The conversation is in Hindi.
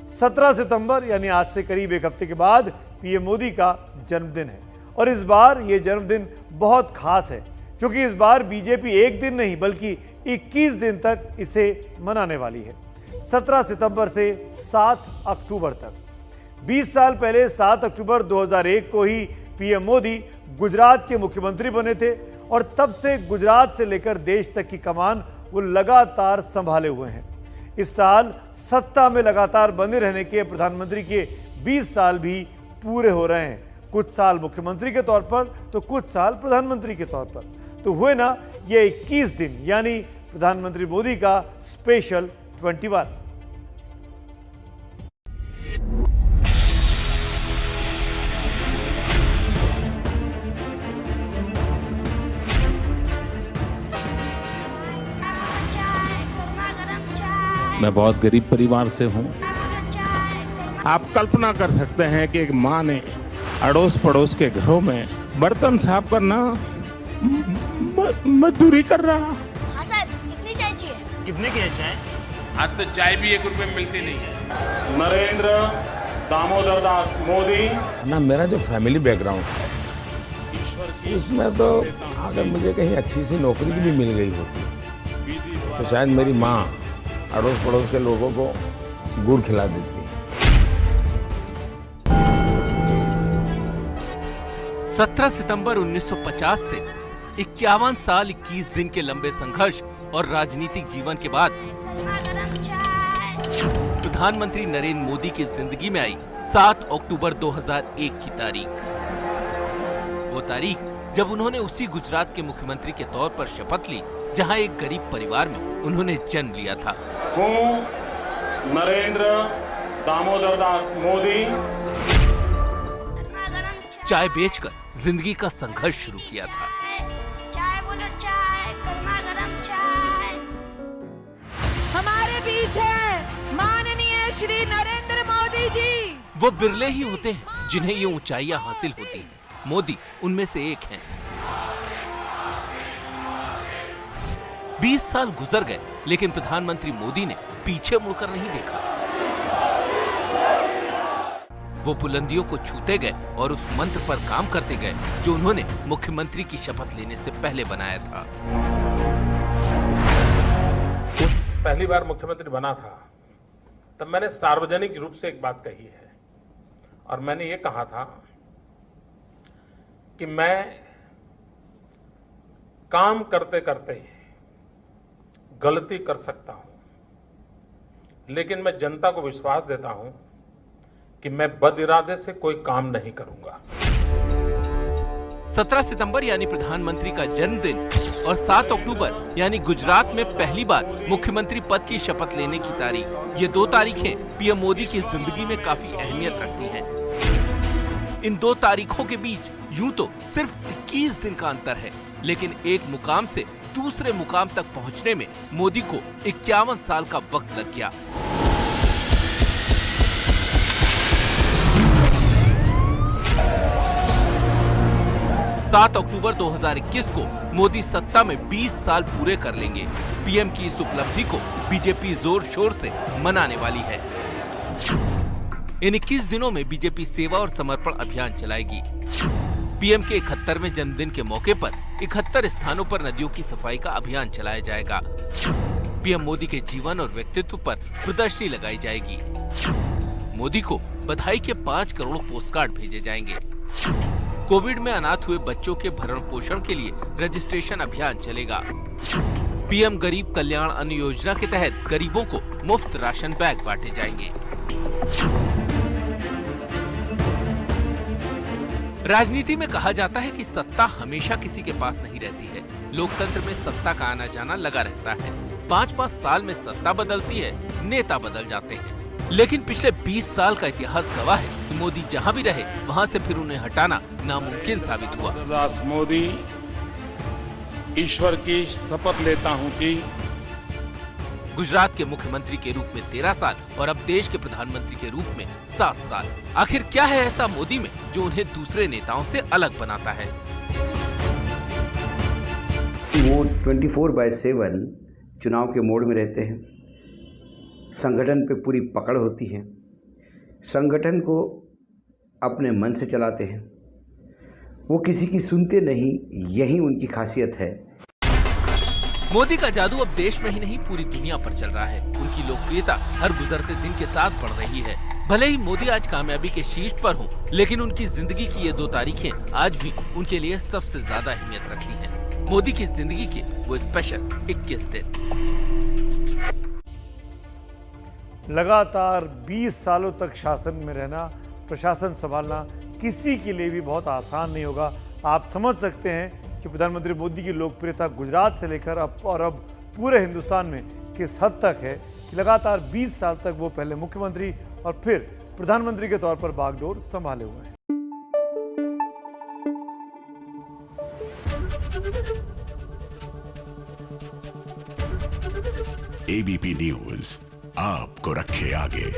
17 सितंबर यानी आज से करीब एक हफ्ते के बाद पीएम मोदी का जन्मदिन है और इस बार ये जन्मदिन बहुत खास है क्योंकि इस बार बीजेपी एक दिन नहीं बल्कि 21 दिन तक इसे मनाने वाली है। 17 सितंबर से 7 अक्टूबर तक। 20 साल पहले 7 अक्टूबर 2001 को ही पीएम मोदी गुजरात के मुख्यमंत्री बने थे और तब से गुजरात से लेकर देश तक की कमान वो लगातार संभाले हुए हैं। इस साल सत्ता में लगातार बने रहने के प्रधानमंत्री के 20 साल भी पूरे हो रहे हैं, कुछ साल मुख्यमंत्री के तौर पर तो कुछ साल प्रधानमंत्री के तौर पर। तो हुए ना ये 21 दिन यानी प्रधानमंत्री मोदी का स्पेशल 21। मैं बहुत गरीब परिवार से हूँ। आप कल्पना कर सकते हैं कि एक माँ ने अड़ोस पड़ोस के घरों में बर्तन साफ करना मजदूरी कर रहा। हाँ सर, कितनी चाय चाहिए? कितने की है चाय? आज तो चाय भी 1 रुपए में मिलती नहीं। नरेंद्र दामोदर दास मोदी ना, मेरा जो फैमिली बैकग्राउंड है उसमें तो अगर मुझे कहीं अच्छी सी नौकरी भी मिल गई होती तो शायद मेरी माँ अड़ोस पड़ोस के लोगों को गुड़ खिला देती। 17 सितंबर 1950 से 51 साल 21 दिन के लंबे संघर्ष और राजनीतिक जीवन के बाद प्रधानमंत्री नरेंद्र मोदी की जिंदगी में आई 7 अक्टूबर 2001 की तारीख। वो तारीख जब उन्होंने उसी गुजरात के मुख्यमंत्री के तौर पर शपथ ली जहां एक गरीब परिवार में उन्होंने जन्म लिया था। हूँ नरेंद्र दामोदर दास मोदी। चाय बेचकर जिंदगी का संघर्ष शुरू किया था। चाय बोलो चाय, गर्मा गर्म चाय। हमारे बीच है माननीय श्री नरेंद्र मोदी जी। वो बिरले ही होते हैं जिन्हें ये ऊंचाइयां हासिल होती हैं। मोदी उनमें से एक हैं। 20 साल गुजर गए लेकिन प्रधानमंत्री मोदी ने पीछे मुड़कर नहीं देखा। वो बुलंदियों को छूते गए और उस मंत्र पर काम करते गए जो उन्होंने मुख्यमंत्री की शपथ लेने से पहले बनाया था। पहली बार मुख्यमंत्री बना था तब मैंने सार्वजनिक रूप से एक बात कही है और मैंने ये कहा था कि मैं काम करते करते गलती कर सकता हूं, लेकिन मैं जनता को विश्वास देता हूं कि मैं बदइरादे से कोई काम नहीं करूंगा। 17 सितंबर यानी प्रधानमंत्री का जन्मदिन और 7 अक्टूबर यानी गुजरात में पहली बार मुख्यमंत्री पद की शपथ लेने की तारीख, ये 2 तारीखें पीएम मोदी की जिंदगी में काफी अहमियत रखती हैं। इन 2 तारीखों के बीच यूं तो सिर्फ 21 दिन का अंतर है, लेकिन एक मुकाम से दूसरे मुकाम तक पहुंचने में मोदी को 51 साल का वक्त लग गया। सात अक्टूबर 2021 को मोदी सत्ता में 20 साल पूरे कर लेंगे। पीएम की इस उपलब्धि को बीजेपी जोर शोर से मनाने वाली है। इन 21 दिनों में बीजेपी सेवा और समर्पण अभियान चलाएगी। पीएम के 71वें जन्मदिन के मौके पर 71 स्थानों पर नदियों की सफाई का अभियान चलाया जाएगा। पीएम मोदी के जीवन और व्यक्तित्व पर प्रदर्शनी लगाई जाएगी। मोदी को बधाई के 5 करोड़ पोस्टकार्ड भेजे जाएंगे। कोविड में अनाथ हुए बच्चों के भरण पोषण के लिए रजिस्ट्रेशन अभियान चलेगा। पीएम गरीब कल्याण अन्न योजना के तहत गरीबों को मुफ्त राशन बैग बांटे जाएंगे। राजनीति में कहा जाता है कि सत्ता हमेशा किसी के पास नहीं रहती है। लोकतंत्र में सत्ता का आना जाना लगा रहता है। 5-5 साल में सत्ता बदलती है, नेता बदल जाते हैं, लेकिन पिछले 20 साल का इतिहास गवाह है कि मोदी जहां भी रहे वहां से फिर उन्हें हटाना नामुमकिन साबित हुआ। दास मोदी ईश्वर की शपथ लेता हूं कि गुजरात के मुख्यमंत्री के रूप में 13 साल और अब देश के प्रधानमंत्री के रूप में 7 साल। आखिर क्या है ऐसा मोदी में जो उन्हें दूसरे नेताओं से अलग बनाता है? वो 24/7 चुनाव के मोड में रहते हैं। संगठन पे पूरी पकड़ होती है। संगठन को अपने मन से चलाते हैं, वो किसी की सुनते नहीं, यही उनकी खासियत है। मोदी का जादू अब देश में ही नहीं पूरी दुनिया पर चल रहा है। उनकी लोकप्रियता हर गुजरते दिन के साथ बढ़ रही है। भले ही मोदी आज कामयाबी के शीर्ष पर हों, लेकिन उनकी जिंदगी की ये 2 तारीखें आज भी उनके लिए सबसे ज्यादा अहमियत रखती हैं। मोदी की जिंदगी के वो स्पेशल 21 दिन। लगातार 20 सालों तक शासन में रहना, प्रशासन संभालना किसी के लिए भी बहुत आसान नहीं होगा। आप समझ सकते हैं कि प्रधानमंत्री मोदी की लोकप्रियता गुजरात से लेकर अब पूरे हिंदुस्तान में किस हद तक है कि लगातार 20 साल तक वो पहले मुख्यमंत्री और फिर प्रधानमंत्री के तौर पर बागडोर संभाले हुए हैं। एबीपी न्यूज आपको रखे आगे।